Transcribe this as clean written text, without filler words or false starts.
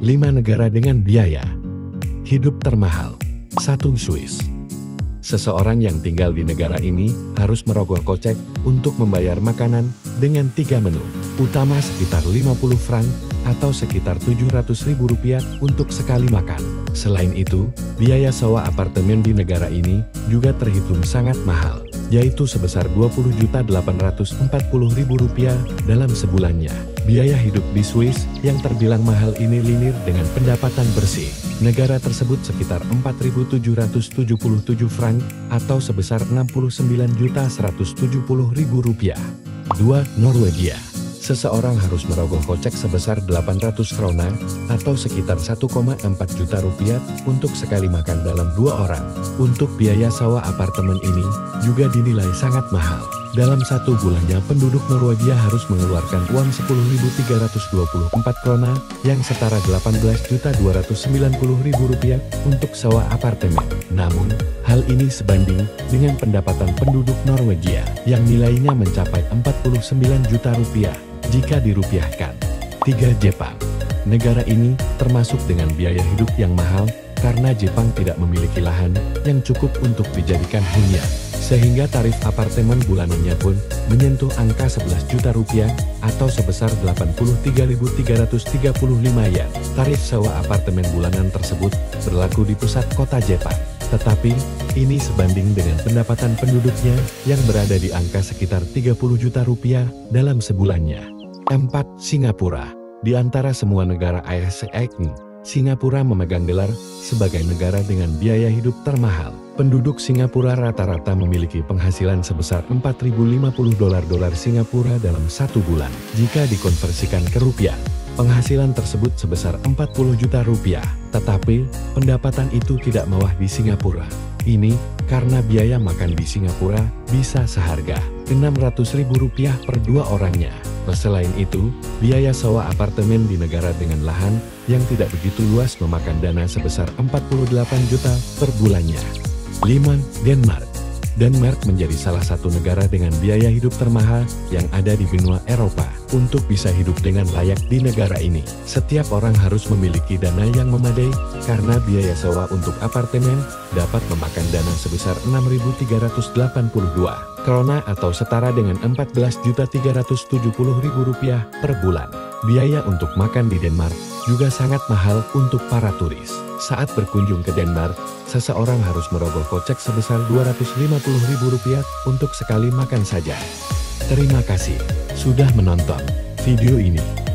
5 negara dengan biaya hidup termahal. 1. Swiss. Seseorang yang tinggal di negara ini harus merogoh kocek untuk membayar makanan dengan 3 menu utama sekitar 50 franc atau sekitar Rp700.000 untuk sekali makan. Selain itu, biaya sewa apartemen di negara ini juga terhitung sangat mahal, yaitu sebesar Rp20.840.000 dalam sebulannya. Biaya hidup di Swiss yang terbilang mahal ini linear dengan pendapatan bersih negara tersebut sekitar Rp4.777 franc atau sebesar Rp69.170.000. 2. Norwegia. Seseorang harus merogoh kocek sebesar 800 krona atau sekitar 1,4 juta rupiah untuk sekali makan dalam 2 orang. Untuk biaya sewa apartemen ini juga dinilai sangat mahal. Dalam 1 bulannya penduduk Norwegia harus mengeluarkan uang 10.324 krona yang setara Rp18.290.000 untuk sewa apartemen. Namun, hal ini sebanding dengan pendapatan penduduk Norwegia yang nilainya mencapai 49 juta rupiah. Jika dirupiahkan. 3. Jepang. Negara ini termasuk dengan biaya hidup yang mahal karena Jepang tidak memiliki lahan yang cukup untuk dijadikan hunian. Sehingga tarif apartemen bulanannya pun menyentuh angka 11 juta rupiah atau sebesar 83.335 yen. Tarif sewa apartemen bulanan tersebut berlaku di pusat kota Jepang. Tetapi, ini sebanding dengan pendapatan penduduknya yang berada di angka sekitar 30 juta rupiah dalam sebulannya. 4. Singapura. Di antara semua negara ASEAN, Singapura memegang gelar sebagai negara dengan biaya hidup termahal. Penduduk Singapura rata-rata memiliki penghasilan sebesar $4.050 Singapura dalam 1 bulan. Jika dikonversikan ke rupiah, penghasilan tersebut sebesar 40 juta rupiah. Tetapi, pendapatan itu tidak mewah di Singapura. Ini karena biaya makan di Singapura bisa seharga Rp600.000 per 2 orangnya. Selain itu, biaya sewa apartemen di negara dengan lahan yang tidak begitu luas memakan dana sebesar 48 juta per bulannya. 5. Denmark. Denmark menjadi salah satu negara dengan biaya hidup termahal yang ada di benua Eropa. Untuk bisa hidup dengan layak di negara ini, setiap orang harus memiliki dana yang memadai karena biaya sewa untuk apartemen dapat memakan dana sebesar 6.382 krona atau setara dengan Rp14.370.000 per bulan. Biaya untuk makan di Denmark juga sangat mahal untuk para turis. Saat berkunjung ke Denmark, seseorang harus merogoh kocek sebesar Rp250.000 untuk sekali makan saja. Terima kasih sudah menonton video ini.